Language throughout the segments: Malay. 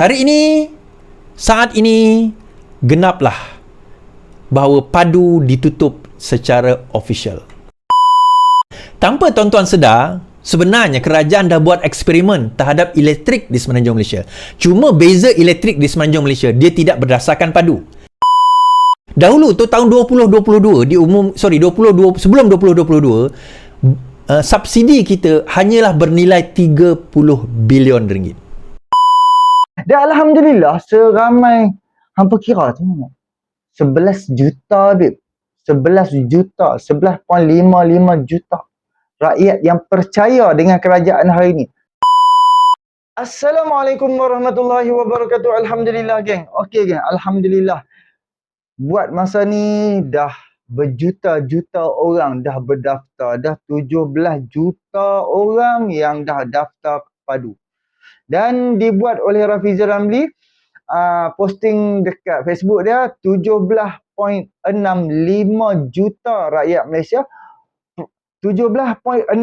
Hari ini, saat ini, genaplah bahawa padu ditutup secara official. Tanpa tuan-tuan sedar, sebenarnya kerajaan dah buat eksperimen terhadap elektrik di Semenanjung Malaysia. Cuma beza elektrik di Semenanjung Malaysia, dia tidak berdasarkan padu. Dahulu tu tahun 2022 sebelum 2022, subsidi kita hanyalah bernilai 30 bilion ringgit. Dan Alhamdulillah seramai hampa kira tu 11 juta babe. 11 juta, 11.55 juta rakyat yang percaya dengan kerajaan hari ini. Assalamualaikum warahmatullahi wabarakatuh. Alhamdulillah geng. Okey geng, alhamdulillah. Buat masa ni dah berjuta-juta orang dah berdaftar. Dah 17 juta orang yang dah daftar padu. Dan dibuat oleh Rafizi Ramli, posting dekat Facebook dia, 17.65 juta rakyat Malaysia, 17.65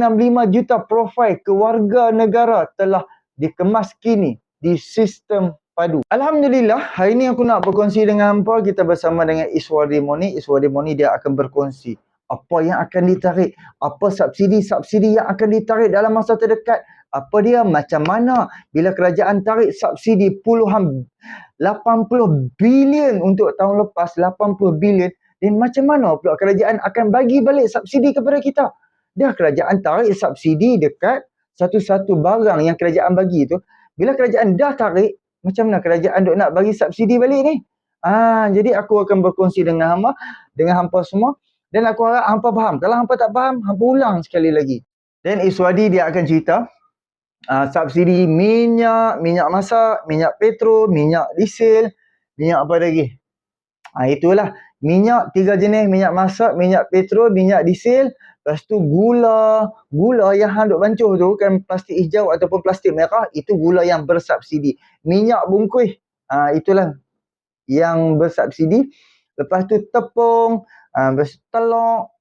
juta profil kewarga negara telah dikemas kini di sistem padu. Alhamdulillah, hari ni aku nak berkongsi dengan hampa. Kita bersama dengan Iswardi Moni. Iswardi Moni dia akan berkongsi apa yang akan ditarik, apa subsidi-subsidi yang akan ditarik dalam masa terdekat. Apa dia, macam mana bila kerajaan tarik subsidi puluhan 80 bilion untuk tahun lepas, 80 bilion, dan macam mana pula kerajaan akan bagi balik subsidi kepada kita. Dah kerajaan tarik subsidi dekat satu-satu barang yang kerajaan bagi tu. Bila kerajaan dah tarik, macam mana kerajaan duk nak bagi subsidi balik ni? Jadi aku akan berkongsi dengan hampa semua, dan aku harap hampa faham. Kalau hampa tak faham, hampa ulang sekali lagi. Dan Iswadi dia akan cerita subsidi minyak masak, minyak petrol, minyak diesel, minyak apa lagi? Itulah. Minyak 3 jenis, minyak masak, minyak petrol, minyak diesel. Lepas tu gula yang hang duk bancuh tu kan, plastik hijau ataupun plastik merah, itu gula yang bersubsidi. Minyak bungkus, itulah yang bersubsidi. Lepas tu tepung, telur,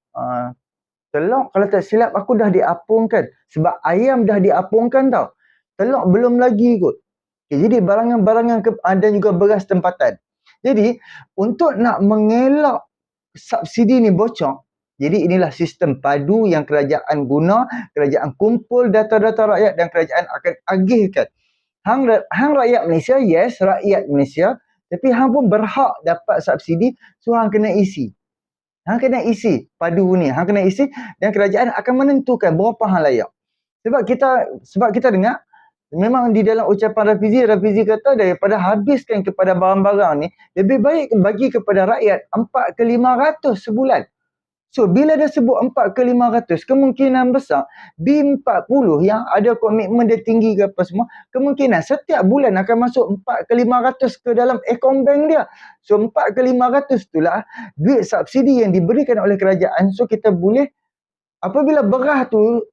telur kalau tak silap aku dah diapungkan. Sebab ayam dah diapungkan tau. Telur belum lagi kot. Jadi barangan-barangan dan juga beras tempatan. Jadi untuk nak mengelak subsidi ni bocor, jadi inilah sistem padu yang kerajaan guna. Kerajaan kumpul data-data rakyat dan kerajaan akan agihkan. Hang rakyat Malaysia, yes rakyat Malaysia. Tapi hang pun berhak dapat subsidi. So hang kena isi. Hang kena isi padu ni. Hang kena isi dan kerajaan akan menentukan berapa hang layak. Sebab kita dengar, memang di dalam ucapan Rafizi kata daripada habiskan kepada barang-barang ni, lebih baik bagi kepada rakyat 4 ke 500 sebulan. So, bila dia sebut 4 ke 500, kemungkinan besar B40 yang ada komitmen dia tinggi ke apa semua, kemungkinan setiap bulan akan masuk 4 ke 500 ke dalam akaun bank dia. So, 4 ke 500 itulah duit subsidi yang diberikan oleh kerajaan. So, kita boleh, apabila beras tu,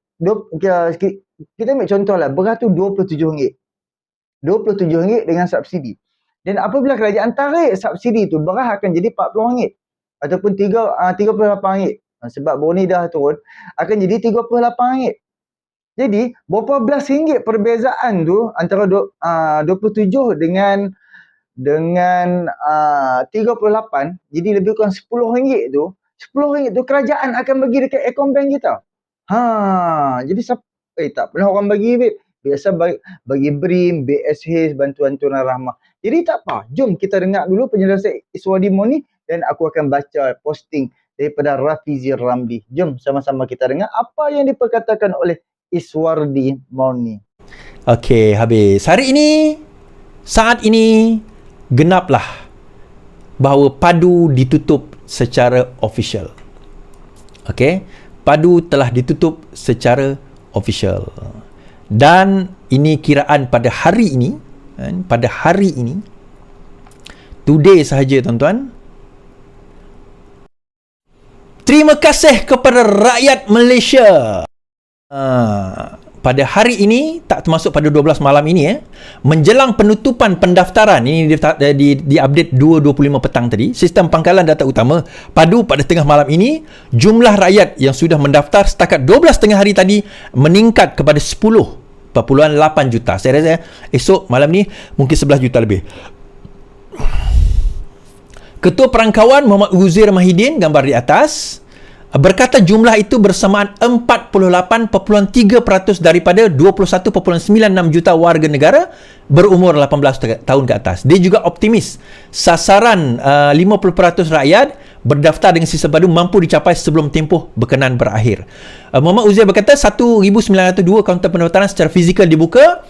kita ambil contoh lah, beras tu RM27. RM27 dengan subsidi. Dan apabila kerajaan tarik subsidi tu, beras akan jadi RM40. Ataupun RM38. Sebab Brunei dah turun, akan jadi RM38. Jadi, berapa belas ringgit perbezaan tu antara 27 dengan 38, jadi lebih kurang RM10 tu. RM10 tu kerajaan akan bagi dekat akaun bank kita. Jadi tak pernah orang bagi, babe. Biasa bagi BRIM, BSH, bantuan tunai rahmah. Jadi tak apa. Jom kita dengar dulu penjelasan Iswardi Moni dan aku akan baca posting daripada Rafizi Ramli. Jom sama-sama kita dengar apa yang diperkatakan oleh Iswardi Moni. Okey, habis. Hari ini, saat ini, genaplah bahawa padu ditutup secara official. Okey, padu telah ditutup secara official. Dan ini kiraan pada hari ini, today sahaja tuan-tuan. Terima kasih kepada rakyat Malaysia. Pada hari ini, tak termasuk pada 12 malam ini, menjelang penutupan pendaftaran, ini di update 2.25 petang tadi, sistem pangkalan data utama padu pada tengah malam ini, jumlah rakyat yang sudah mendaftar setakat 12 tengah hari tadi meningkat kepada 10 juta. Saya rasa esok malam ni mungkin 11 juta lebih. Ketua Perangkawan Muhammad Uzair Mahidin, gambar di atas, berkata jumlah itu bersamaan 48.3% daripada 21.96 juta warga negara berumur 18 tahun ke atas. Dia juga optimis sasaran 50% rakyat berdaftar dengan sistem padu mampu dicapai sebelum tempoh berkenan berakhir. Muhammad Uzair berkata 1,902 kaunter pendaftaran secara fizikal dibuka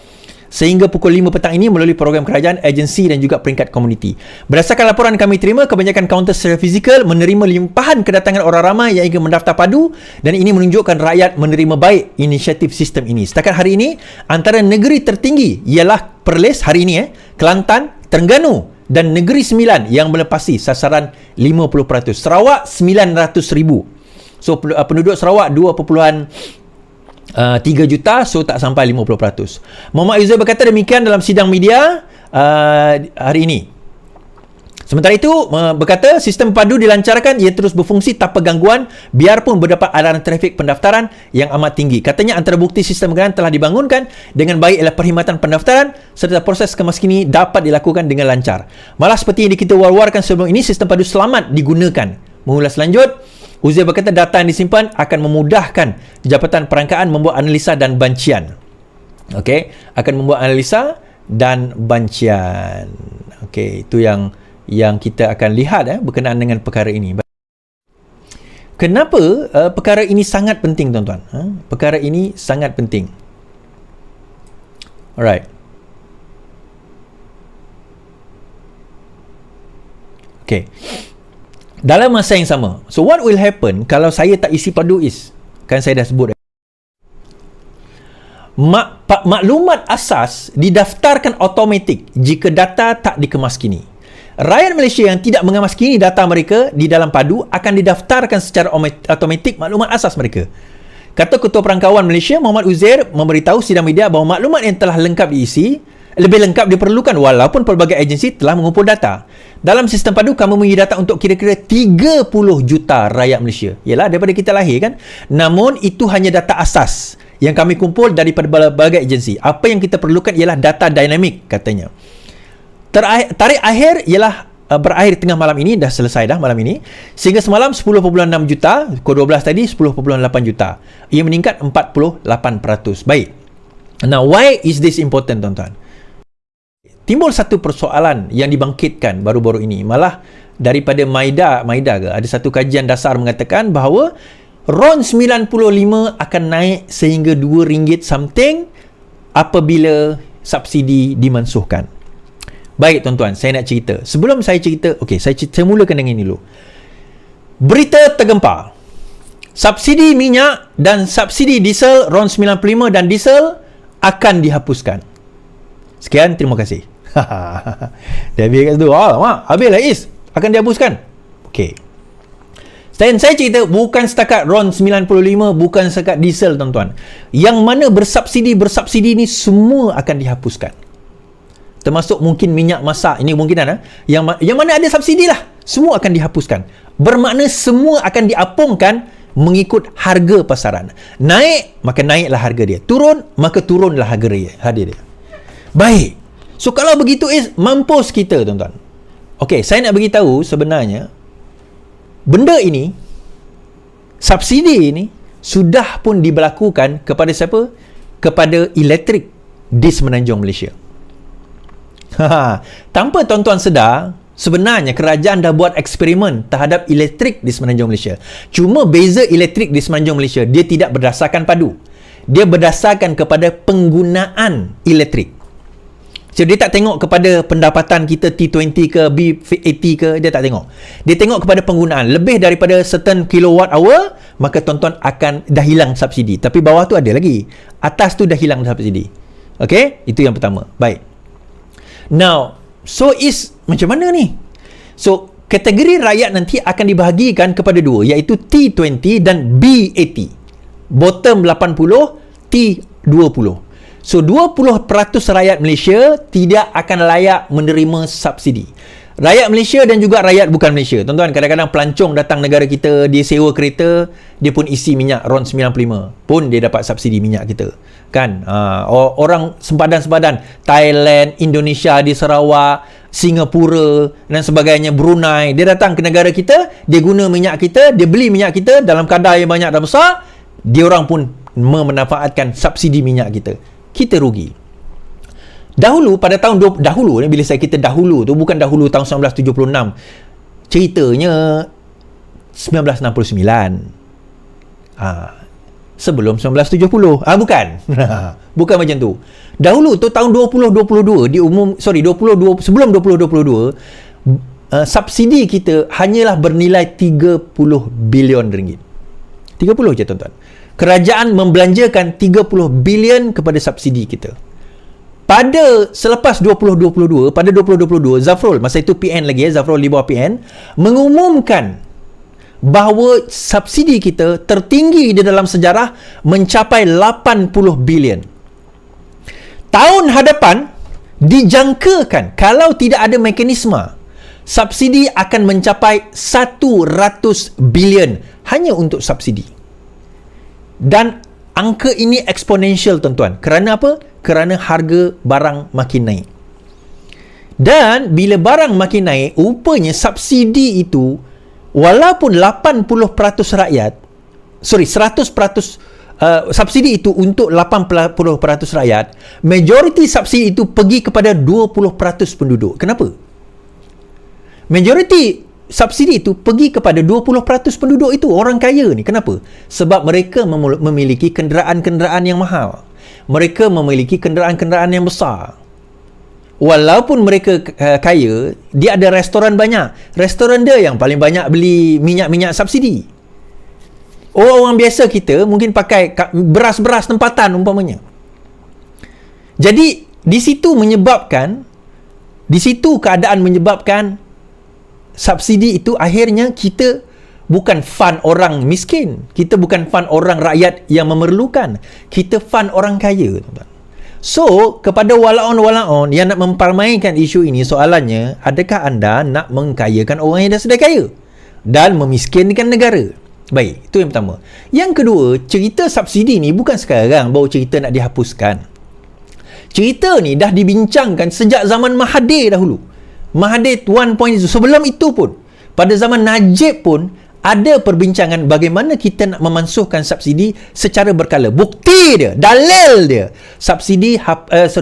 sehingga pukul 5 petang ini melalui program kerajaan, agensi dan juga peringkat komuniti. Berdasarkan laporan kami terima, kebanyakan kaunter secara fizikal menerima limpahan kedatangan orang ramai yang ingin mendaftar padu dan ini menunjukkan rakyat menerima baik inisiatif sistem ini. Setakat hari ini, antara negeri tertinggi ialah Perlis hari ini, Kelantan, Terengganu dan Negeri Sembilan yang melepasi sasaran 50%. Sarawak 900,000. So penduduk Sarawak 3 juta, so tak sampai 50%. Muhammad Uzair berkata demikian dalam sidang media hari ini. Sementara itu, berkata sistem padu dilancarkan, ia terus berfungsi tanpa gangguan biarpun berdapat aliran trafik pendaftaran yang amat tinggi. Katanya antara bukti sistem pengenalan telah dibangunkan dengan baik ialah perkhidmatan pendaftaran serta proses kemas kini dapat dilakukan dengan lancar. Malah seperti yang kita war-warkan sebelum ini, sistem padu selamat digunakan. Mengulas lanjut, Uzair berkata data yang disimpan akan memudahkan Jabatan Perangkaan membuat analisa dan bancian. Okey, akan membuat analisa dan bancian. Okey, itu yang kita akan lihat berkenaan dengan perkara ini. Kenapa perkara ini sangat penting, tuan-tuan? Perkara ini sangat penting. Alright. Okey. Dalam masa yang sama, so what will happen kalau saya tak isi padu is? Kan saya dah sebut. Maklumat asas didaftarkan automatik jika data tak dikemaskini. Rakyat Malaysia yang tidak mengemaskini data mereka di dalam padu akan didaftarkan secara automatik maklumat asas mereka. Kata Ketua Perangkawan Malaysia, Muhammad Uzair memberitahu sidang media bahawa maklumat yang telah lengkap diisi lebih lengkap diperlukan walaupun pelbagai agensi telah mengumpul data. Dalam sistem padu, kami mempunyai data untuk kira-kira 30 juta rakyat Malaysia. Yalah, daripada kita lahir kan. Namun, itu hanya data asas yang kami kumpul daripada berbagai agensi. Apa yang kita perlukan ialah data dinamik, katanya. Tarikh akhir ialah berakhir tengah malam ini, dah selesai dah malam ini. Sehingga semalam 10.6 juta, pukul 12 tadi 10.8 juta. Ia meningkat 48%. Baik. Now, why is this important, tuan-tuan? Timbul satu persoalan yang dibangkitkan baru-baru ini, malah daripada Maida ke, ada satu kajian dasar mengatakan bahawa RON 95 akan naik sehingga RM2 something apabila subsidi dimansuhkan. Baik, tuan-tuan, saya nak cerita. Sebelum saya cerita, okey, saya mulakan dengan ini dulu. Berita tergempar. Subsidi minyak dan subsidi diesel RON 95 dan diesel akan dihapuskan. Sekian, terima kasih. Dia biar kat situ, mak, habislah is, akan dihapuskan. Okey. Saya cerita bukan setakat RON 95, bukan setakat diesel, tuan-tuan. Yang mana bersubsidi ni semua akan dihapuskan. Termasuk mungkin minyak masak, ini kemungkinan yang mana ada subsidi lah, semua akan dihapuskan. Bermakna semua akan diapungkan mengikut harga pasaran. Naik, maka naiklah harga dia. Turun, maka turunlah harga dia. Baik. So kalau begitu mampus kita, tuan-tuan. Okey, saya nak beritahu sebenarnya benda ini, subsidi ini sudah pun diberlakukan kepada siapa? Kepada elektrik di Semenanjung Malaysia. Tanpa tuan-tuan sedar, sebenarnya kerajaan dah buat eksperimen terhadap elektrik di Semenanjung Malaysia. Cuma beza elektrik di Semenanjung Malaysia, dia tidak berdasarkan padu. Dia berdasarkan kepada penggunaan elektrik. So, dia tak tengok kepada pendapatan kita T20 ke B80 ke, dia tak tengok. Dia tengok kepada penggunaan. Lebih daripada certain kilowatt hour, maka tuan-tuan akan dah hilang subsidi. Tapi bawah tu ada lagi. Atas tu dah hilang subsidi. Okey? Itu yang pertama. Baik. Now, so macam mana ni? So, kategori rakyat nanti akan dibahagikan kepada dua, iaitu T20 dan B80. Bottom 80, T20. So, 20% rakyat Malaysia tidak akan layak menerima subsidi. Rakyat Malaysia dan juga rakyat bukan Malaysia. Tuan-tuan, kadang-kadang pelancong datang negara kita, dia sewa kereta, dia pun isi minyak RON 95. Pun dia dapat subsidi minyak kita. kan, orang sempadan-sempadan Thailand, Indonesia di Sarawak, Singapura dan sebagainya, Brunei, dia datang ke negara kita, dia guna minyak kita, dia beli minyak kita dalam kadar yang banyak dan besar, dia orang pun memanfaatkan subsidi minyak kita rugi. Dahulu pada tahun dahulu ni, bila saya kata dahulu tu bukan dahulu tahun 1976, ceritanya 1969, sebelum 1970, bukan bukan macam tu. Dahulu tu tahun 2022 sebelum 2022, subsidi kita hanyalah bernilai 30 bilion ringgit. 30 je tuan-tuan. Kerajaan membelanjakan 30 bilion kepada subsidi kita. Selepas 2022, pada 2022, Zafrul, masa itu PN lagi Zafrul di bawah PN, mengumumkan bahawa subsidi kita tertinggi di dalam sejarah, mencapai 80 bilion. Tahun hadapan dijangkakan kalau tidak ada mekanisme, subsidi akan mencapai 100 bilion hanya untuk subsidi. Dan angka ini eksponensial tuan-tuan. Kerana apa? Kerana harga barang makin naik. Dan bila barang makin naik, rupanya subsidi itu, walaupun 80% rakyat, 100% subsidi itu untuk 80% rakyat, majoriti subsidi itu pergi kepada 20% penduduk. Kenapa? Majoriti subsidi itu pergi kepada 20% penduduk itu, orang kaya ni. Kenapa? Sebab mereka memiliki kenderaan-kenderaan yang mahal. Mereka memiliki kenderaan-kenderaan yang besar. Walaupun mereka kaya, dia ada restoran banyak. Restoran dia yang paling banyak beli minyak-minyak subsidi. Orang-orang biasa kita mungkin pakai beras-beras tempatan umpamanya. Jadi di situ keadaan menyebabkan subsidi itu akhirnya kita bukan fund orang miskin, kita bukan fund orang rakyat yang memerlukan, kita fund orang kaya. So, kepada walaon-walaon yang nak mempermainkan isu ini, soalannya, adakah anda nak mengkayakan orang yang dah sedia kaya dan memiskinkan negara? Baik, itu yang pertama. Yang kedua, cerita subsidi ni bukan sekarang baru cerita nak dihapuskan. Cerita ni dah dibincangkan sejak zaman Mahathir dahulu. Mahathir 1.0. Sebelum itu pun, pada zaman Najib pun ada perbincangan bagaimana kita nak memansuhkan subsidi secara berkala. Bukti dia, dalil dia,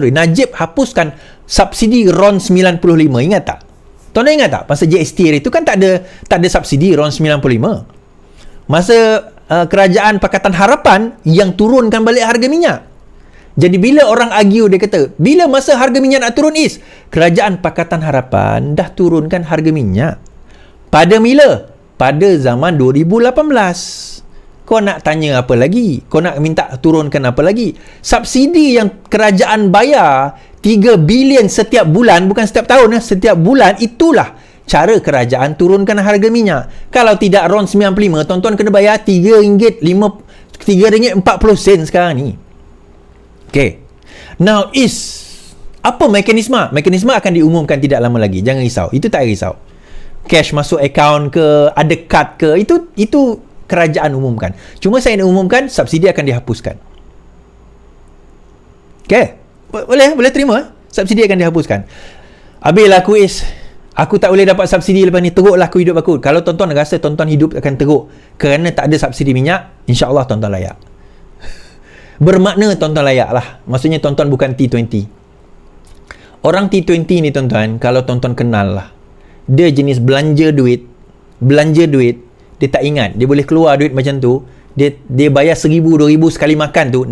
Najib hapuskan subsidi RON 95. Ingat tak? Tuan-tuan ingat tak? Masa JST itu kan tak ada subsidi RON 95. Masa kerajaan Pakatan Harapan yang turunkan balik harga minyak. Jadi bila orang argue, dia kata, bila masa harga minyak nak turun kerajaan Pakatan Harapan dah turunkan harga minyak. Pada bila? Pada zaman 2018. Kau nak tanya apa lagi? Kau nak minta turunkan apa lagi? Subsidi yang kerajaan bayar 3 bilion setiap bulan, bukan setiap tahun, setiap bulan, itulah cara kerajaan turunkan harga minyak. Kalau tidak RON 95, tuan-tuan kena bayar RM3.40 sekarang ni. Okay. Now apa mekanisme? Mekanisme akan diumumkan tidak lama lagi. Jangan risau. Itu tak risau. Cash masuk akaun ke, ada kad ke, itu kerajaan umumkan. Cuma saya nak umumkan subsidi akan dihapuskan. Okay. Boleh terima? Subsidi akan dihapuskan. Habislah kuis. Aku tak boleh dapat subsidi lepas ni, teruklah aku hidup aku. Kalau tuan-tuan rasa tuan-tuan hidup akan teruk kerana tak ada subsidi minyak, insya-Allah tuan-tuan layak. Bermakna tuan-tuan layak lah. Maksudnya tuan-tuan bukan T20. Orang T20 ni tuan-tuan, kalau tuan-tuan kenal lah, dia jenis belanja duit, dia tak ingat. Dia boleh keluar duit macam tu, dia bayar 1,000, 2,000 sekali makan tu,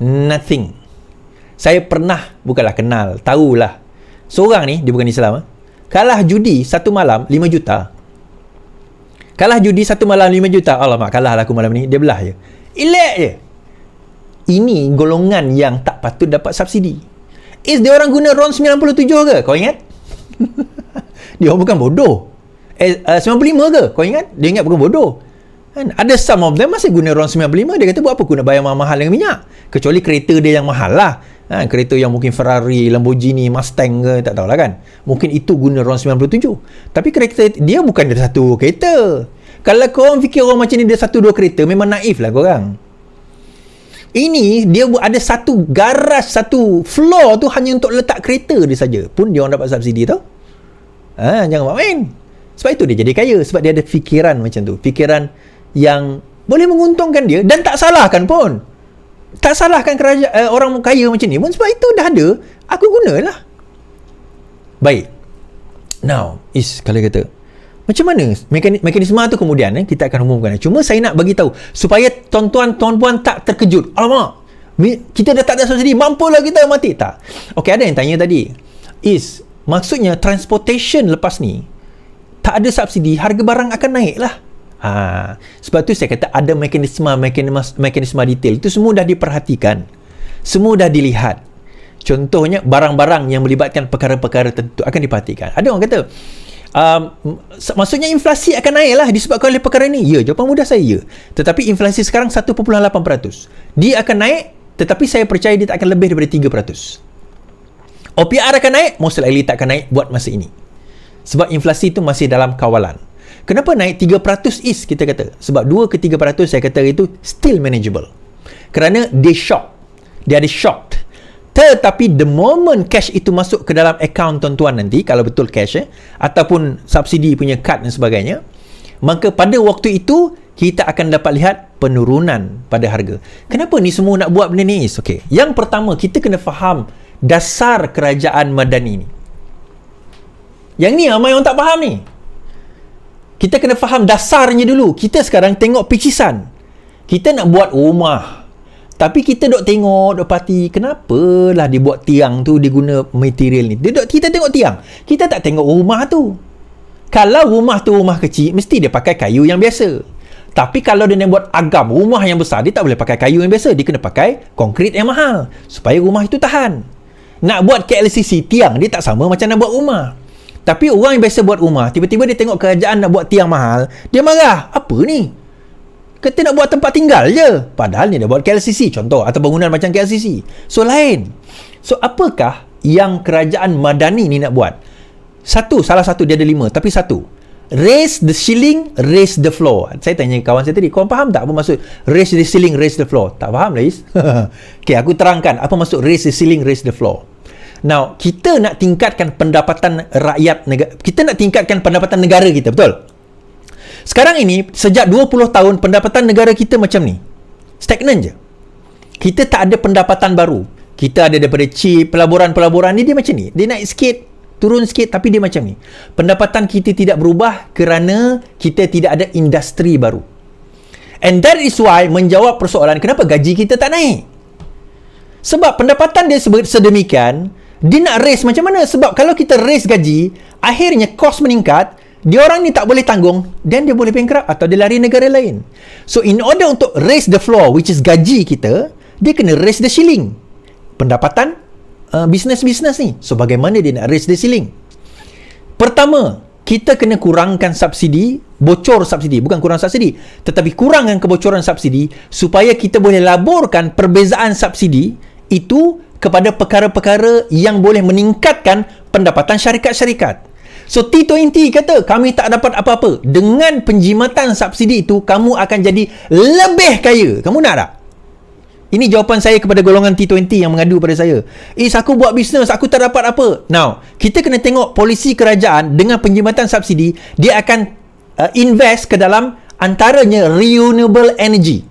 nothing. Saya pernah, bukanlah kenal, tahulah. Seorang ni, dia bukan Islam, kalah judi satu malam 5 juta. Kalah judi satu malam 5 juta. Alamak, kalah lah aku malam ni. Dia belah je. Elak je. Ini golongan yang tak patut dapat subsidi. Dia orang guna RON 97 ke? Kau ingat? Dia orang bukan bodoh. 95 ke? Kau ingat? Dia ingat bukan bodoh. Kan? Ada some of them masih guna RON 95. Dia kata, buat apa aku nak bayar mahal-mahal dengan minyak? Kecuali kereta dia yang mahal lah. Kereta yang mungkin Ferrari, Lamborghini, Mustang ke, tak tahulah kan. Mungkin itu guna RON 97. Tapi kereta dia bukan ada satu kereta. Kalau korang fikir orang macam ni dia 1-2 kereta, memang naif lah korang. Ini dia ada satu garaj, satu floor tu hanya untuk letak kereta dia saja. Pun dia orang dapat subsidi tau. Jangan main. Sebab itu dia jadi kaya. Sebab dia ada fikiran macam tu. Fikiran yang boleh menguntungkan dia dan tak salahkan pun. Tak salahkan orang kaya macam ni pun, sebab itu dah ada, aku gunalah. Baik. Now, kalau kata macam mana mekanisme tu kemudian kita akan umumkan. Cuma saya nak bagi tahu supaya tuan-tuan tak terkejut. Alamak, kita dah tak ada subsidi, mampulah kita mati. Tak. Okey, ada yang tanya tadi. Maksudnya transportation lepas ni tak ada subsidi, harga barang akan naik lah. Sebab tu saya kata ada mekanisme detail. Itu semua dah diperhatikan. Semua dah dilihat. Contohnya barang-barang yang melibatkan perkara-perkara tertentu akan diperhatikan. Ada orang kata maksudnya inflasi akan naik lah disebabkan oleh perkara ni. Ya, jawapan mudah saya ya. Tetapi inflasi sekarang 1.8%. Dia akan naik, tetapi saya percaya dia tak akan lebih daripada 3%. OPR akan naik, most likely tak akan naik buat masa ini. Sebab inflasi itu masih dalam kawalan. Kenapa naik 3% kita kata? Sebab 2 ke 3% saya kata itu still manageable. Kerana dia ada shocked. Tetapi the moment cash itu masuk ke dalam akaun tuan-tuan nanti, kalau betul cash ataupun subsidi punya kad dan sebagainya, maka pada waktu itu kita akan dapat lihat penurunan pada harga. Kenapa ni semua nak buat benda ni? Okay. Yang pertama, kita kena faham dasar kerajaan Madani ni. Yang ni ramai orang tak faham ni. Kita kena faham dasarnya dulu. Kita sekarang tengok picisan. Kita nak buat rumah. Tapi kita duk tengok, duk parti, kenapalah dia buat tiang tu, dia guna material ni. Kita tengok tiang. Kita tak tengok rumah tu. Kalau rumah tu rumah kecil, mesti dia pakai kayu yang biasa. Tapi kalau dia nak buat agam rumah yang besar, dia tak boleh pakai kayu yang biasa. Dia kena pakai konkrit yang mahal. Supaya rumah itu tahan. Nak buat KLCC tiang, dia tak sama macam nak buat rumah. Tapi orang yang biasa buat rumah, tiba-tiba dia tengok kerajaan nak buat tiang mahal, dia marah. Apa ni? Kita nak buat tempat tinggal je. Padahal ni dah buat KLCC contoh, atau bangunan macam KLCC. So lain. So apakah yang kerajaan Madani ni nak buat? Salah satu dia ada 5, tapi satu. Raise the ceiling, raise the floor. Saya tanya kawan saya tadi, korang faham tak apa maksud raise the ceiling, raise the floor? Tak faham lah, Is. Okay, aku terangkan apa maksud raise the ceiling, raise the floor. Now, kita nak tingkatkan pendapatan rakyat negara. Kita nak tingkatkan pendapatan negara kita, betul? Sekarang ini, sejak 20 tahun, pendapatan negara kita macam ni. Stagnan je. Kita tak ada pendapatan baru. Kita ada daripada chip, pelaburan-pelaburan ni, dia macam ni. Dia naik sikit, turun sikit, tapi dia macam ni. Pendapatan kita tidak berubah kerana kita tidak ada industri baru. And that is why, menjawab persoalan, kenapa gaji kita tak naik? Sebab pendapatan dia sedemikian, dia nak raise macam mana? Sebab kalau kita raise gaji, akhirnya kos meningkat, dia orang ni tak boleh tanggung, dan dia boleh bankrupt atau dia lari negara lain. So in order untuk raise the floor, which is gaji kita, dia kena raise the ceiling. Pendapatan bisnes-bisnes ni. So bagaimana dia nak raise the ceiling? Pertama, kita kena kurangkan subsidi, bocor subsidi, bukan kurang subsidi, tetapi kurangkan kebocoran subsidi supaya kita boleh laburkan perbezaan subsidi itu kepada perkara-perkara yang boleh meningkatkan pendapatan syarikat-syarikat. So T20 kata kami tak dapat apa-apa. Dengan penjimatan subsidi itu, kamu akan jadi lebih kaya. Kamu nak tak? Ini jawapan saya kepada golongan T20 yang mengadu pada saya. Aku buat bisnes, aku tak dapat apa. Now, kita kena tengok polisi kerajaan dengan penjimatan subsidi, dia akan invest ke dalam antaranya renewable energy.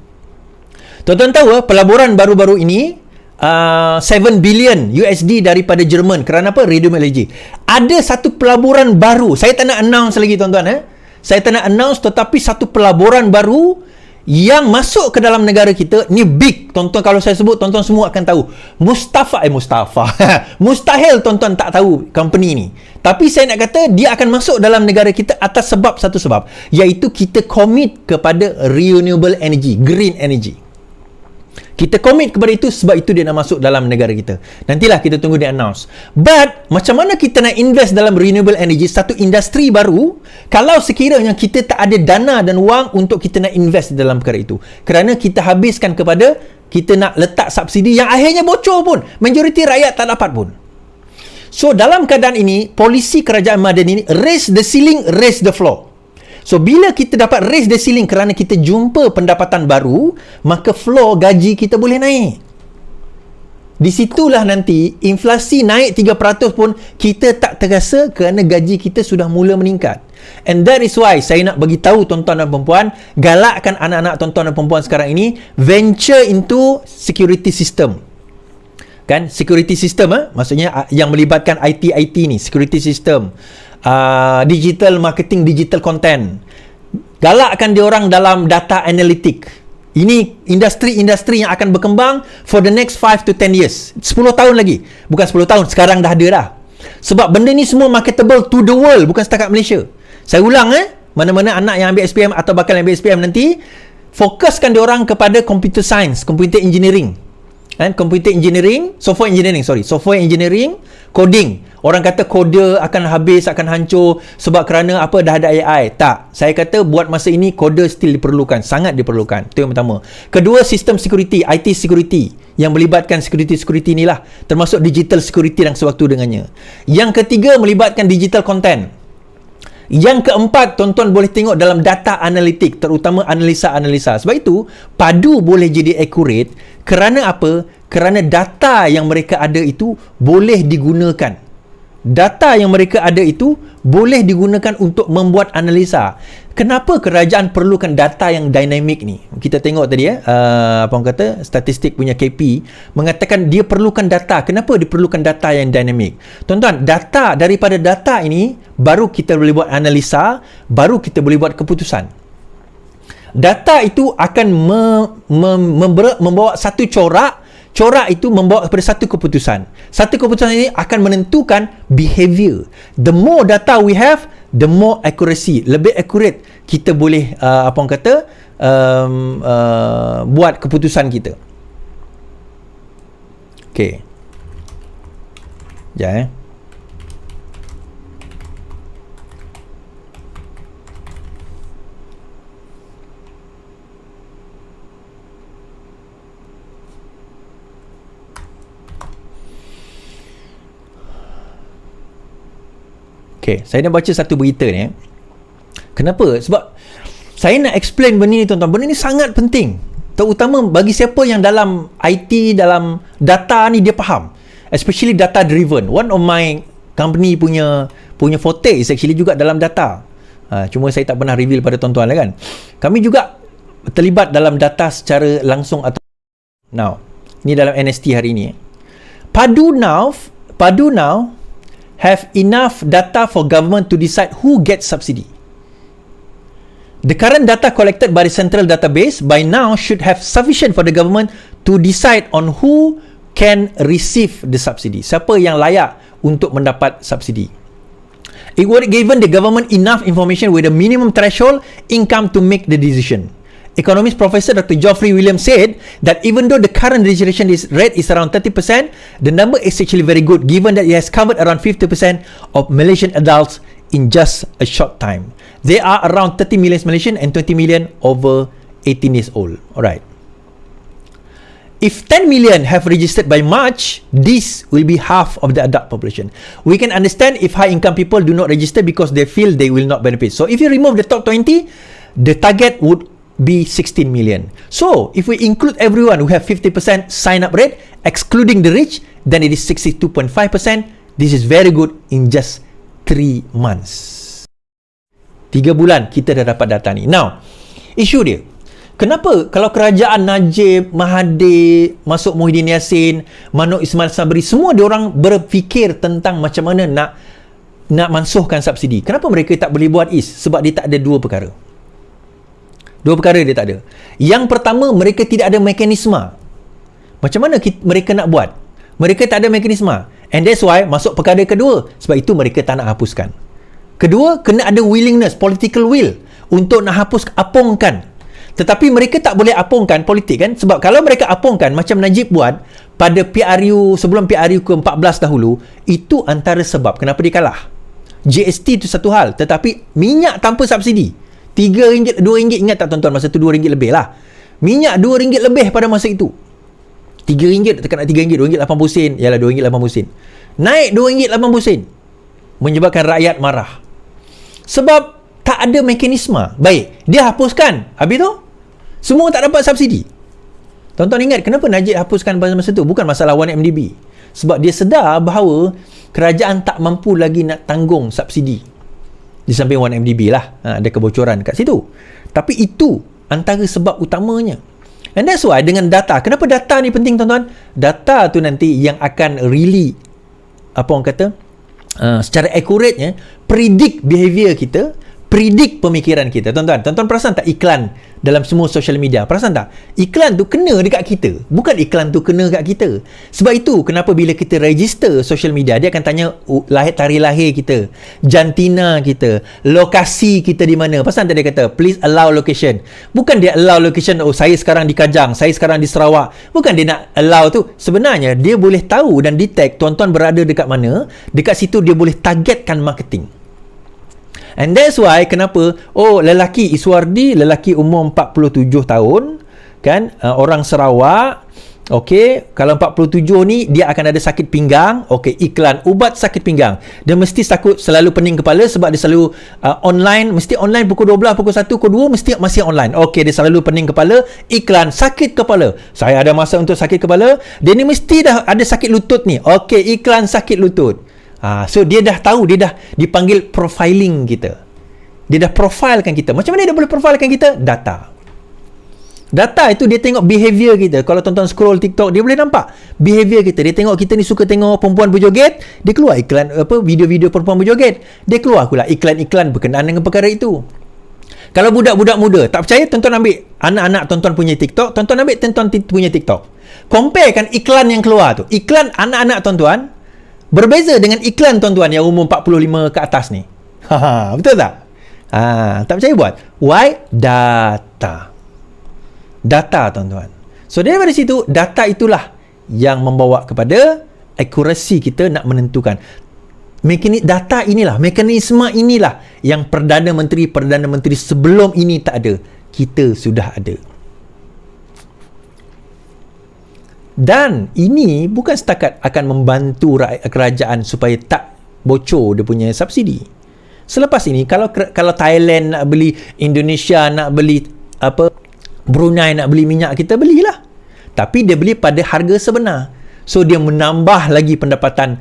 Tuan-tuan tahu pelaburan baru-baru ini 7 billion USD daripada Jerman. Kerana apa? Renewable energy. Ada satu pelaburan baru. Saya tak nak announce lagi tuan-tuan. Saya tak nak announce, tetapi satu pelaburan baru yang masuk ke dalam negara kita ni big. Tuan-tuan, kalau saya sebut, tuan-tuan semua akan tahu. Mustahil tuan-tuan tak tahu company ni. Tapi saya nak kata dia akan masuk dalam negara kita atas satu sebab, iaitu kita commit kepada renewable energy, green energy. Kita commit kepada itu, sebab itu dia nak masuk dalam negara kita. Nantilah kita tunggu dia announce. But, macam mana kita nak invest dalam renewable energy, satu industri baru, kalau sekiranya kita tak ada dana dan wang untuk kita nak invest dalam perkara itu. Kerana kita habiskan kepada, kita nak letak subsidi yang akhirnya bocor pun. Majoriti rakyat tak dapat pun. So, dalam keadaan ini, polisi kerajaan Madani ini, raise the ceiling, raise the floor. So bila kita dapat raise the ceiling kerana kita jumpa pendapatan baru, maka floor gaji kita boleh naik. Di situlah nanti inflasi naik 3% pun kita tak terasa kerana gaji kita sudah mula meningkat. And that is why saya nak bagi tahu tuan-tuan dan puan-puan, galakkan anak-anak tuan-tuan dan puan-puan sekarang ini venture into security system. Kan, security system maksudnya yang melibatkan IT ni, security system, digital marketing, digital content. Galakkan dia orang dalam data analytic. Ini industri-industri yang akan berkembang for the next 5 to 10 years. 10 tahun lagi. Bukan 10 tahun, sekarang dah ada dah. Sebab benda ni semua marketable to the world, bukan setakat Malaysia. Saya ulang mana-mana anak yang ambil SPM atau bakal ambil SPM nanti, fokuskan dia orang kepada computer science, computer engineering. Computer engineering, software engineering, coding. Orang kata koder akan habis, akan hancur sebab kerana apa, dah ada AI. Tak, saya kata buat masa ini koder still diperlukan, sangat diperlukan. Itu yang pertama. Kedua, sistem security, IT security yang melibatkan security ni lah, termasuk digital security dan sewaktu dengannya. Yang ketiga, melibatkan digital content. Yang keempat, tuan-tuan boleh tengok dalam data analitik, terutama analisa-analisa. Sebab itu, padu boleh jadi accurate kerana apa? Kerana data yang mereka ada itu boleh digunakan. Data yang mereka ada itu boleh digunakan untuk membuat analisa. Kenapa kerajaan perlukan data yang dynamic ni? Kita tengok tadi apa orang kata, statistik punya KP mengatakan dia perlukan data. Kenapa diperlukan data yang dynamic? Tuan-tuan, daripada data ini baru kita boleh buat analisa, baru kita boleh buat keputusan. Data itu akan membawa satu corak itu membawa kepada satu keputusan. Satu keputusan ini akan menentukan behavior. The more data we have, the more accuracy. Lebih accurate kita boleh buat keputusan kita. Okay. Sekejap Okay, saya nak baca satu berita ni. Kenapa? Sebab saya nak explain benda ni, tuan-tuan. Benda ni sangat penting. Terutama bagi siapa yang dalam IT, dalam data ni dia faham. Especially data driven. One of my company punya forte is actually juga dalam data. Cuma saya tak pernah reveal pada tuan-tuan lah kan. Kami juga terlibat dalam data secara langsung atau now. Ini dalam NST hari ini. Padu now have enough data for government to decide who gets subsidy. The current data collected by the central database by now should have sufficient for the government to decide on who can receive the subsidy. Siapa yang layak untuk mendapat subsidi. It would have given the government enough information with a minimum threshold income to make the decision. Economist Professor Dr. Geoffrey Williams said that even though the current registration rate is around 30%, the number is actually very good given that it has covered around 50% of Malaysian adults in just a short time. There are around 30 million Malaysian and 20 million over 18 years old. Alright. If 10 million have registered by March, this will be half of the adult population. We can understand if high income people do not register because they feel they will not benefit. So if you remove the top 20, the target would be 16 million. So, if we include everyone who have 50% sign-up rate, excluding the rich, then it is 62.5%. This is very good in just 3 months. 3 bulan kita dah dapat data ni. Now, isu dia. Kenapa kalau kerajaan Najib, Mahathir, masuk Muhyiddin Yassin, Manuk Ismail Sabri, semua diorang berfikir tentang macam mana nak mansuhkan subsidi. Kenapa mereka tak boleh buat Sebab dia tak ada dua perkara. Dua perkara dia tak ada. Yang pertama, mereka tidak ada mekanisme. Macam mana mereka nak buat? Mereka tak ada mekanisme. And that's why masuk perkara kedua. Sebab itu mereka tak nak hapuskan. Kedua, kena ada willingness, political will untuk nak hapus, apungkan. Tetapi mereka tak boleh apungkan politik kan? Sebab kalau mereka apungkan macam Najib buat pada PRU, sebelum PRU ke-14 dahulu, itu antara sebab kenapa dia kalah. GST itu satu hal, tetapi minyak tanpa subsidi RM3, RM2, ingat tak tuan-tuan, masa tu RM2 lebih lah. Minyak RM2 lebih pada masa itu. RM3, tekan nak RM3, RM2.80. Yalah, RM2.80. Naik RM2.80. Menyebabkan rakyat marah. Sebab tak tak ada mekanisme. Baik, dia hapuskan. Habis tu, semua tak dapat subsidi. Tuan-tuan ingat kenapa Najib hapuskan pada masa tu? Bukan masalah 1MDB. Sebab dia sedar bahawa kerajaan tak mampu lagi nak tanggung subsidi. Di samping 1MDB lah. Ada kebocoran kat situ. Tapi itu antara sebab utamanya. And that's why dengan data. Kenapa data ni penting, tuan-tuan? Data tu nanti yang akan really, apa orang kata, secara accuratenya predict behavior kita, predict pemikiran kita. Tuan-tuan perasan tak iklan dalam semua social media? Perasan tak? Iklan tu kena dekat kita, bukan iklan tu kena dekat kita. Sebab itu kenapa bila kita register social media, dia akan tanya tarikh lahir kita, jantina kita, lokasi kita di mana. Perasan tak dia kata please allow location? Bukan dia allow location, oh saya sekarang di Kajang, saya sekarang di Sarawak. Bukan dia nak allow tu. Sebenarnya dia boleh tahu dan detect tuan-tuan berada dekat mana. Dekat situ dia boleh targetkan marketing. And that's why kenapa lelaki Iswardi, lelaki umur 47 tahun kan, orang Sarawak, okey, kalau 47 ni dia akan ada sakit pinggang, okey, iklan ubat sakit pinggang. Dia mesti takut selalu pening kepala sebab dia selalu online, mesti online pukul 12, pukul 1, pukul 2 mesti masih online. Okey, dia selalu pening kepala, iklan sakit kepala. Saya ada masa untuk sakit kepala. Dia ni mesti dah ada sakit lutut ni. Okey, iklan sakit lutut. So dia dah tahu, dia dah dipanggil profiling kita. Dia dah profilekan kita. Macam mana dia boleh profilekan kita? Data. Data itu dia tengok behavior kita. Kalau tuan-tuan scroll TikTok, dia boleh nampak behavior kita. Dia tengok kita ni suka tengok perempuan berjoget, dia keluar iklan video-video perempuan berjoget. Dia keluar pula iklan-iklan berkenaan dengan perkara itu. Kalau budak-budak muda, tak percaya, tuan-tuan ambil anak-anak tuan-tuan punya TikTok, tuan-tuan ambil tuan-tuan punya TikTok. Comparekan iklan yang keluar tu. Iklan anak-anak tuan-tuan berbeza dengan iklan tuan-tuan yang umur 45 ke atas ni. Betul tak? Tak percaya buat. Why? Data. Data, tuan-tuan. So daripada situ, data itulah yang membawa kepada akurasi kita nak menentukan. Data inilah, mekanisme inilah yang Perdana Menteri sebelum ini tak ada. Kita sudah ada. Dan ini bukan setakat akan membantu kerajaan supaya tak bocor dia punya subsidi. Selepas ini kalau Thailand nak beli, Indonesia nak beli, Brunei nak beli minyak, kita belilah. Tapi dia beli pada harga sebenar. So dia menambah lagi pendapatan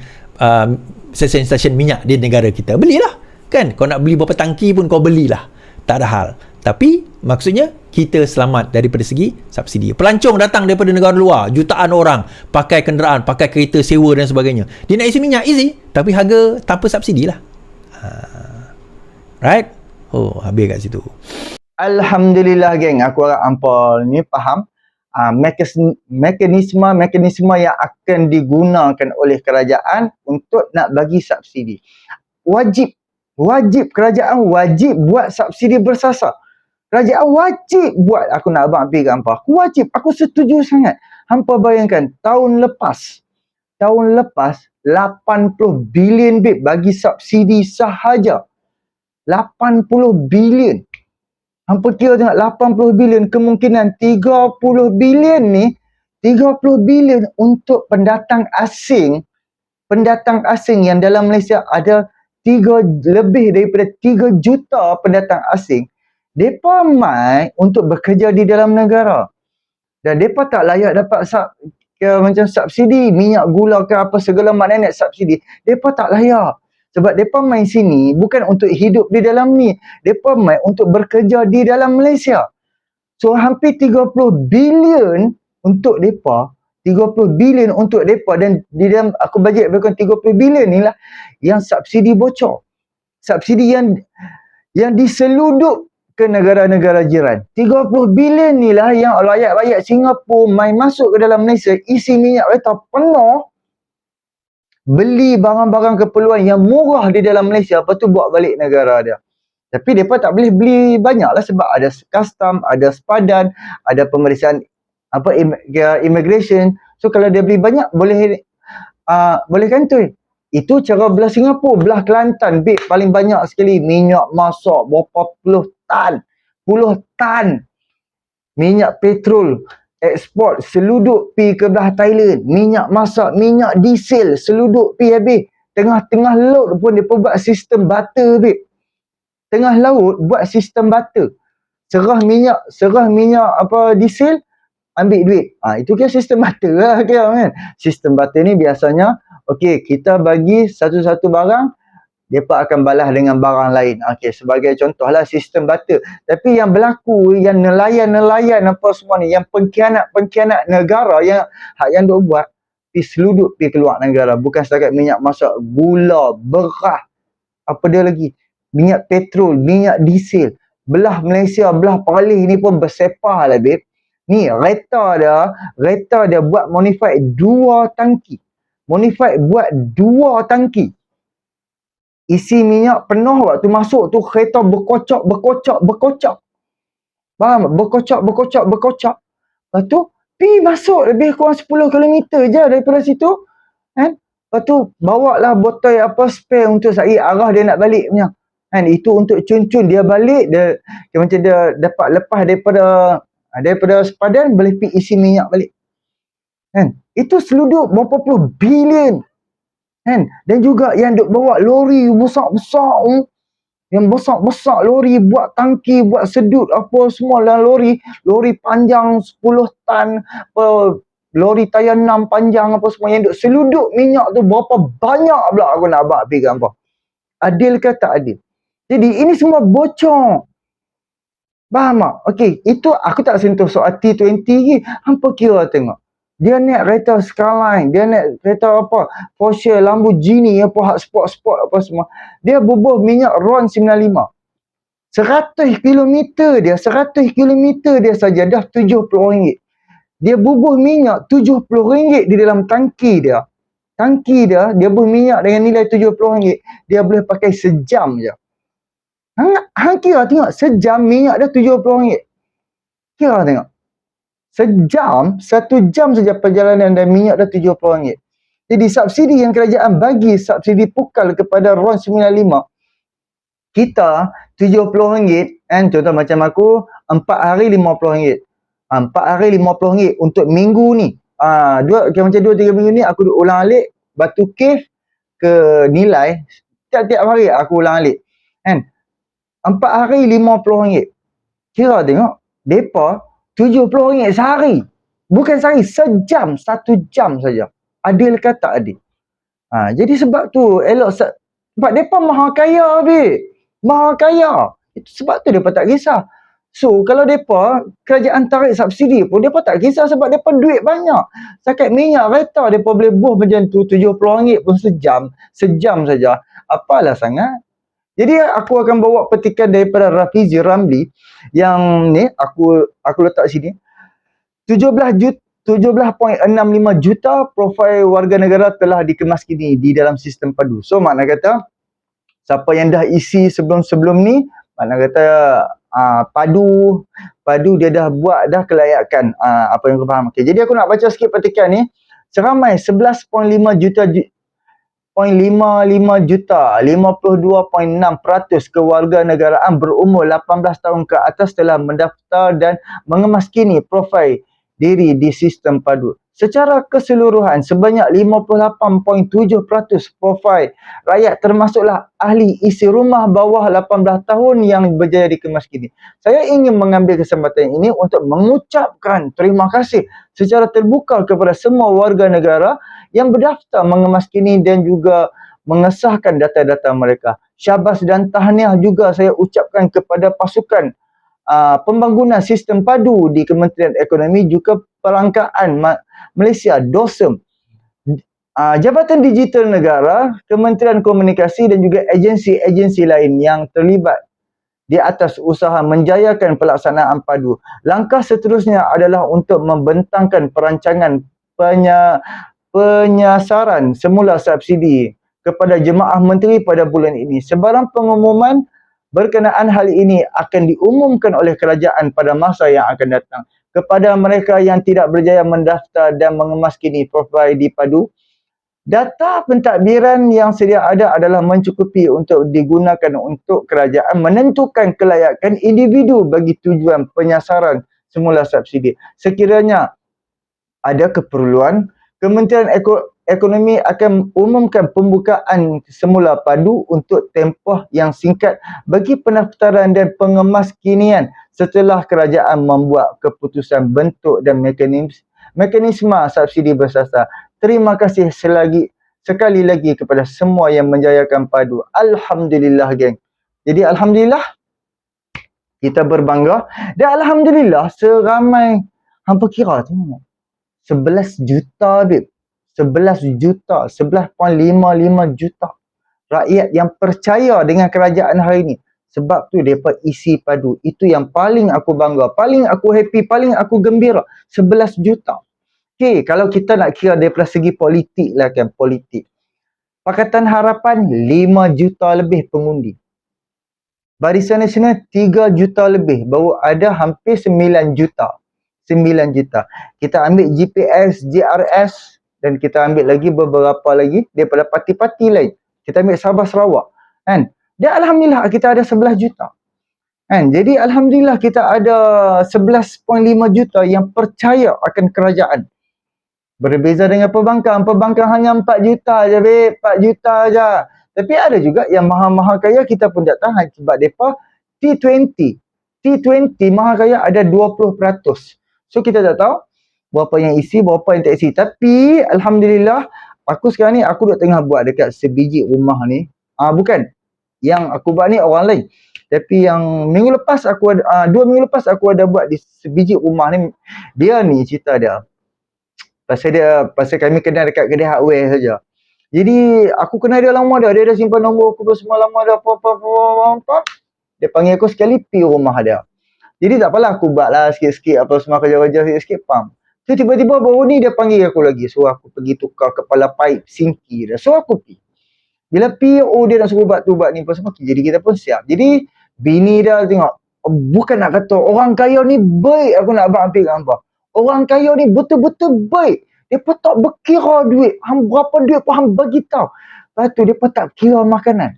stesen-stesen minyak di negara kita. Belilah. Kan? Kau nak beli berapa tangki pun kau belilah. Tak ada hal. Tapi maksudnya kita selamat daripada segi subsidi. Pelancong datang daripada negara luar, jutaan orang pakai kenderaan, pakai kereta sewa dan sebagainya. Dia nak isi minyak, easy, tapi harga tanpa subsidi lah. Right? Habis kat situ. Alhamdulillah geng, aku harap hampa ni faham mekanisme yang akan digunakan oleh kerajaan untuk nak bagi subsidi. Wajib kerajaan wajib buat subsidi bersasar. Kerajaan wajib buat. Aku nak abang pergi ke hampa. Wajib. Aku setuju sangat. Hampa bayangkan tahun lepas 80 bilion babe bagi subsidi sahaja. 80 bilion. Hampa kira tengok 80 bilion, kemungkinan 30 bilion ni, 30 bilion untuk pendatang asing yang dalam Malaysia ada lebih daripada 3 juta pendatang asing. Mereka mai untuk bekerja di dalam negara. Dan mereka tak layak dapat macam subsidi, minyak gula ke apa segala makna subsidi. Mereka tak layak. Sebab mereka mai sini bukan untuk hidup di dalam ni. Mereka mai untuk bekerja di dalam Malaysia. So hampir 30 bilion untuk mereka. 30 bilion untuk mereka. Dan di dalam aku bajet berkon 30 bilion ni lah yang subsidi bocor. Subsidi yang diseludup ke negara-negara jiran. 30 bilion ni lah yang rakyat-rakyat Singapura mai masuk ke dalam Malaysia, isi minyak kereta penuh, beli barang-barang keperluan yang murah di dalam Malaysia, lepas tu bawa balik negara dia. Tapi mereka tak boleh beli banyak lah sebab ada custom, ada sepadan, ada pemeriksaan immigration. So kalau dia beli banyak, boleh kantoi. Itu cara belah Singapura. Belah Kelantan, paling banyak sekali minyak masak, berapa puluh tan minyak petrol ekspor seluduk pi ke belah Thailand. Minyak masak, minyak diesel seluduk pi habis. Tengah-tengah laut pun dia buat sistem butter, tengah laut buat sistem barter. Serah minyak diesel, ambil duit. Itu kira sistem barter lah kira kan. Sistem barter ni biasanya, okey, kita bagi satu-satu barang, mereka akan balas dengan barang lain. Okey, sebagai contohlah sistem barter. Tapi yang berlaku, yang nelayan apa semua ni, yang pengkhianat negara yang duk buat, pergi seluduk pergi keluar negara. Bukan setakat minyak masak, gula, beras, apa dia lagi, minyak petrol, minyak diesel. Belah Malaysia, belah Perlis ni pun bersepah lah, babe. Ni, reta dia buat modified 2 tangki. Modified buat 2 tangki. Isi minyak penuh, waktu masuk tu kereta berkocak. Faham? Berkocak. Lepas tu, pergi masuk lebih kurang 10 km je daripada situ. Kan? Lepas tu, bawa lah botol spare untuk saya arah dia nak balik punya. Kan? Itu untuk cun-cun dia balik, dia macam dia dapat lepas daripada sepadan, boleh pergi isi minyak balik. Kan? Itu seluduk berapa puluh bilion. Kan? Dan juga yang duk bawa lori besar-besar, yang besar-besar lori, buat tangki, buat sedut apa semua dalam lori panjang 10 tan, lori tayar 6 panjang apa semua, yang duk seluduk minyak tu berapa banyak pula aku nak abang pergi gambar. Adil ke tak adil? Jadi ini semua bocor. Faham tak? Okey, itu aku tak sentuh soal T20 lagi. Hampa kira tengok. Dia naik kereta Skyline, dia naik kereta Porsche, Lamborghini, hak sport apa semua. Dia bubuh minyak RON 95. 100 km dia saja dah RM70. Dia bubuh minyak RM70 di dalam tangki dia. Dia bubuh minyak dengan nilai RM70. Dia boleh pakai sejam je. Hang kira tengok, sejam minyak dah RM70. Kira tengok. Sejam, 1 jam saja perjalanan dan minyak dah RM70. Jadi subsidi yang kerajaan bagi, subsidi pukal kepada RON 95, kita RM70, kan? Contoh macam aku, 4 hari RM50. 4 hari RM50 untuk minggu ni. Macam 2-3 minggu ni aku ulang alik Batu Cave ke Nilai. Tiap-tiap hari aku ulang alik. Kan? 4 hari RM50. Kira tengok, depa RM70 sehari. Bukan sehari, sejam, 1 jam saja. Adil ke tak adil? Jadi sebab tu elok, sebab depa maha kaya, maha kaya. Itu sebab tu depa tak kisah. So kalau depa kerajaan tarik subsidi pun depa tak kisah sebab depa duit banyak. Setakat minyak kereta depa boleh buh macam tu RM70 pun sejam saja. Apalah sangat. Jadi aku akan bawa petikan daripada Rafizi Ramli yang ni aku letak sini. 17.65 juta profil warga negara telah dikemaskini di dalam sistem padu. So makna kata siapa yang dah isi sebelum-sebelum ni, makna kata padu dia dah buat dah kelayakan, apa yang aku faham. Okay, jadi aku nak baca sikit petikan ni. Seramai 11.5 juta 52.6% kewarganegaraan berumur 18 tahun ke atas telah mendaftar dan mengemaskini profil diri di sistem padu. Secara keseluruhan, sebanyak 58.7% profil rakyat termasuklah ahli isi rumah bawah 18 tahun yang berjaya dikemaskini. Saya ingin mengambil kesempatan ini untuk mengucapkan terima kasih secara terbuka kepada semua warga negara yang berdaftar mengemaskini dan juga mengesahkan data-data mereka. Syabas dan tahniah juga saya ucapkan kepada pasukan pembangunan sistem padu di Kementerian Ekonomi juga Perangkaan Malaysia DOSEM, Jabatan Digital Negara, Kementerian Komunikasi dan juga agensi-agensi lain yang terlibat di atas usaha menjayakan pelaksanaan padu. Langkah seterusnya adalah untuk membentangkan perancangan penyasaran semula subsidi kepada jemaah menteri pada bulan ini. Sebarang pengumuman berkenaan hal ini akan diumumkan oleh kerajaan pada masa yang akan datang. Kepada mereka yang tidak berjaya mendaftar dan mengemaskini profil di padu, data pentadbiran yang sedia ada adalah mencukupi untuk digunakan untuk kerajaan menentukan kelayakan individu bagi tujuan penyasaran semula subsidi. Sekiranya ada keperluan, Kementerian Ekonomi akan umumkan pembukaan semula padu untuk tempoh yang singkat bagi pendaftaran dan pengemaskinian setelah kerajaan membuat keputusan bentuk dan mekanisme subsidi bersasar. Terima kasih sekali lagi kepada semua yang menjayakan padu. Alhamdulillah, geng. Jadi Alhamdulillah kita berbangga dan Alhamdulillah seramai hampa kira tengok 11 juta, babe. 11 juta, 11.55 juta rakyat yang percaya dengan kerajaan hari ini. Sebab tu mereka isi padu. Itu yang paling aku bangga, paling aku happy, paling aku gembira. 11 juta. Okay, kalau kita nak kira daripada segi politik lah kan, politik. Pakatan Harapan 5 juta lebih pengundi. Barisan Nasional 3 juta lebih. Baru ada hampir 9 juta. 9 juta. Kita ambil GPS, JRS dan kita ambil lagi beberapa lagi daripada parti-parti lain. Kita ambil Sabah Sarawak. Kan? Dan Alhamdulillah kita ada 11 juta. Kan? Jadi Alhamdulillah kita ada 11.5 juta yang percaya akan kerajaan. Berbeza dengan perbankan. Perbankan hanya 4 juta je, babe. 4 juta je. Tapi ada juga yang maha-maha kaya kita pun tak tahan sebab mereka T20. T20 maha kaya ada 20%. So kita tak tahu berapa yang isi, berapa yang tak isi. Tapi Alhamdulillah, aku sekarang ni aku duk tengah buat dekat sebiji rumah ni. Bukan. Yang aku buat ni orang lain. Tapi yang minggu lepas aku ada, 2 minggu lepas aku ada buat di sebiji rumah ni. Dia ni cerita dia. Pasal kami kenal dekat kedai hardware saja. Jadi aku kenal dia lama dah. Dia dah simpan nombor aku semua lama dah. Apa. Dia panggil aku sekali pergi rumah dia. Jadi tak apalah aku buat lah sikit-sikit apa semua kerja-kerja sikit-sikit, faham. So tiba-tiba baru ni dia panggil aku lagi. Suruh aku pergi tukar kepala pipe sinki dah. So aku pergi. Bila pergi, dia nak suruh buat tu buat ni apa semua. Jadi kita pun siap. Jadi bini dia tengok. Bukan nak kata orang kaya ni baik, aku nak abang ambil gambar. Orang kaya ni betul-betul baik. Dia pun tak berkira duit. Berapa duit pun hang bagi tahu. Lepas tu dia pun tak kira makanan.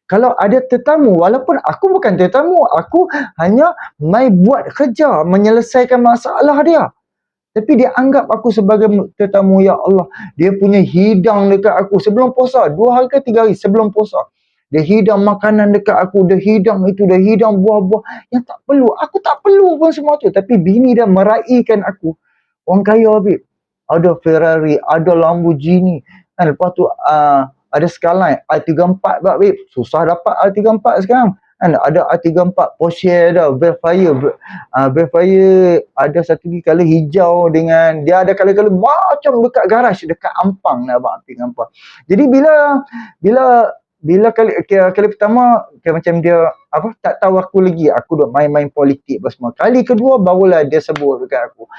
Kalau ada tetamu, walaupun aku bukan tetamu, aku hanya mai buat kerja, menyelesaikan masalah dia. Tapi dia anggap aku sebagai tetamu, ya Allah. Dia punya hidang dekat aku sebelum puasa. 2 hari ke 3 hari sebelum puasa. Dia hidang makanan dekat aku, dia hidang itu, dia hidang buah-buah yang tak perlu. Aku tak perlu pun semua tu. Tapi bini dia meraihkan aku. Orang kaya, babe. Ada Ferrari, ada Lamborghini. Dan lepas tu, ada Skyline i34 babe. Susah dapat i34 sekarang. Kan ada i34 Porsche ada, Velfire ada satu lagi color hijau dengan dia ada color macam dekat garaj dekat Ampang nak abang ambil gambar. Jadi bila kali pertama macam dia tak tahu aku lagi, aku duk main-main politik apa semua. Kali kedua barulah dia sebut dekat aku.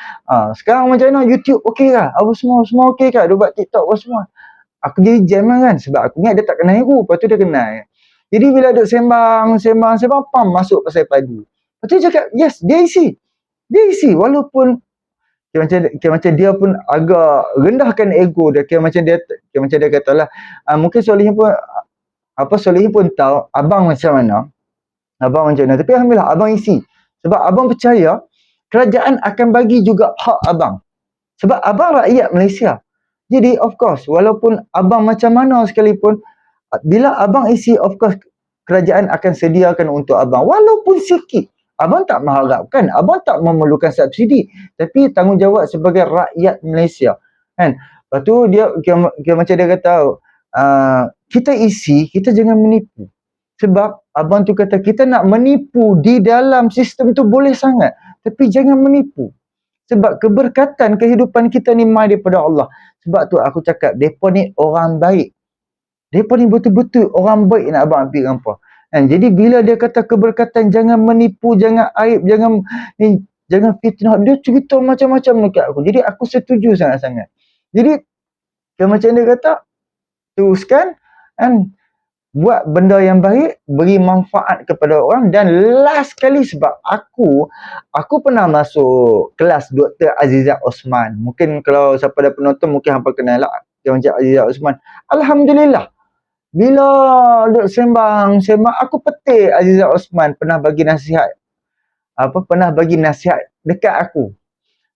Sekarang macam mana YouTube okey ke? Apa semua okey ke? Dia buat TikTok apa semua. Aku jadi jam kan sebab aku ingat dia tak kenal aku. Lepas tu dia kenal. Jadi bila duk sembang, pam masuk pasal padu. Lepas tu dia cakap, yes, dia isi. Walaupun kira macam dia pun agak rendahkan ego dia. Kira macam dia katalah, mungkin Solihin pun tahu abang macam mana. Tapi alhamdulillah abang isi. Sebab abang percaya kerajaan akan bagi juga hak abang. Sebab abang rakyat Malaysia. Jadi of course walaupun abang macam mana sekalipun, bila abang isi, of course kerajaan akan sediakan untuk abang walaupun sikit. Abang tak mengharapkan, abang tak memerlukan subsidi, tapi tanggungjawab sebagai rakyat Malaysia kan. Lepas tu dia kira macam dia kata, kita isi, kita jangan menipu. Sebab abang tu kata kita nak menipu di dalam sistem tu boleh sangat, tapi jangan menipu. Sebab keberkatan kehidupan kita ni mai daripada Allah. Sebab tu aku cakap, mereka ni orang baik. Mereka ni betul-betul orang baik nak abang ambil gambar. Kan? Jadi bila dia kata keberkatan, jangan menipu, jangan aib, jangan fitnah. Dia cerita macam-macam dekat aku. Jadi aku setuju sangat-sangat. Jadi macam dia kata, teruskan kan, buat benda yang baik, beri manfaat kepada orang. Dan last kali, sebab aku pernah masuk kelas Dr. Azizah Osman. Mungkin kalau siapa ada penonton mungkin hampa kenal lah dia macam Azizah Osman. Alhamdulillah, bila duk sembang aku petik Azizah Osman pernah bagi nasihat dekat aku.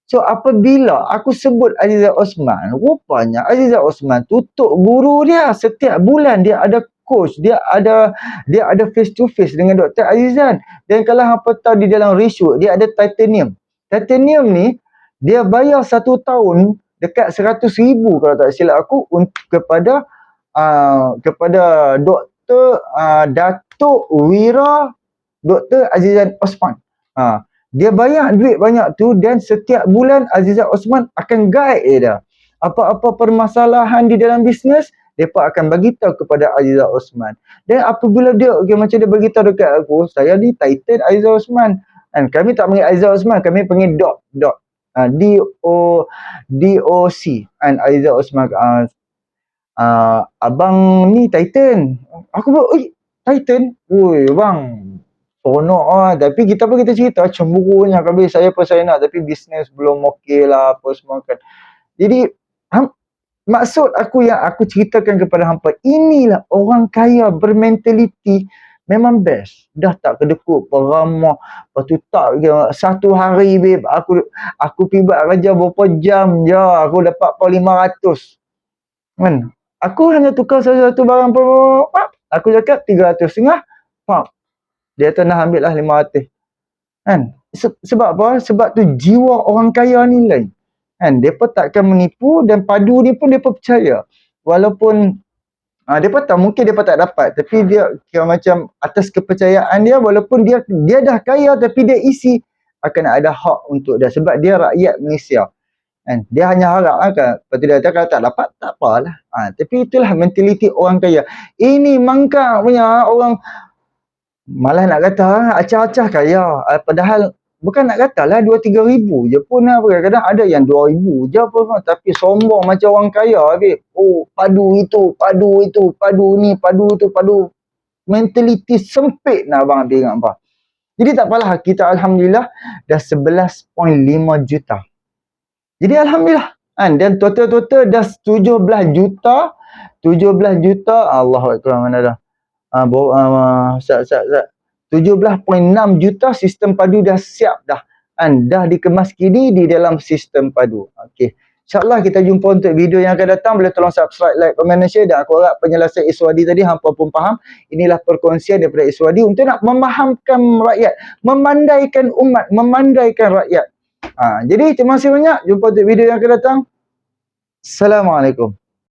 So apabila aku sebut Azizah Osman, rupanya Azizah Osman tutup guru dia setiap bulan, dia ada coach, dia ada face to face dengan Dr. Azizan. Dan kalau hangpa tahu di dalam ratio dia ada titanium. Titanium ni dia bayar 1 tahun dekat 100,000 kalau tak silap aku kepada Dr. Datuk Wira Dr. Azizan Osman. Dia bayar duit banyak tu dan setiap bulan Azizah Osman akan guide dia. Apa-apa permasalahan di dalam bisnes, mereka akan bagi tahu kepada Azizah Osman. Dan apabila dia macam dia bagi tahu dekat aku, saya ni Titan Azizah Osman. Dan kami tak panggil Azizah Osman, kami panggil Doc. DOC. And Azizah Osman, abang ni Titan. Aku bilang, oi, Titan? Oi, bang, seronok lah. Tapi kita cerita cemburunya. Habis saya pun saya nak, tapi bisnes belum okey lah apa semua kan. Jadi maksud aku yang aku ceritakan kepada hampa, inilah orang kaya bermentaliti memang best. Dah tak kedekut peramah, lepas tu tak satu hari babe, aku pergi buat kerja berapa jam je, aku dapat 500 kan. Aku hanya tukar satu barang per, aku cakap 300.5, dia tak nak ambil lah 500 kan. Sebab apa? Sebab tu jiwa orang kaya ni lain kan. Mereka takkan menipu, dan padu ni pun mereka percaya. Walaupun mereka tahu mungkin mereka tak dapat, tapi dia kira macam atas kepercayaan dia, walaupun dia dah kaya tapi dia isi akan ada hak untuk dia, sebab dia rakyat Malaysia kan. Dia hanya harap kan. Lepas tu dia kata kalau tak dapat tak apalah. Tapi itulah mentaliti orang kaya. Ini mangkak punya orang, malah nak kata acah-acah kaya, padahal bukan nak kata lah 2-3 ribu je pun lah. Kadang-kadang ada yang 2 ribu je pun, tapi sombong macam orang kaya habis. Oh, padu itu, padu ni, padu tu, padu. Mentaliti sempit nak abang ambil ingat apa. Jadi tak apalah, kita Alhamdulillah dah 11.5 juta. Jadi Alhamdulillah kan. Dan total dah 17 juta. Allahu Akbar, mana dah 17.6 juta sistem padu dah siap dah kan. Dah dikemas kini di dalam sistem padu. Okey, InsyaAllah kita jumpa untuk video yang akan datang. Boleh tolong subscribe, like, komen dan share. Dan aku harap penjelasan Iswadi tadi hampa pun faham. Inilah perkongsian daripada Iswadi untuk nak memahamkan rakyat, memandaikan umat, memandaikan rakyat. Jadi terima kasih banyak. Jumpa untuk video yang akan datang. Assalamualaikum.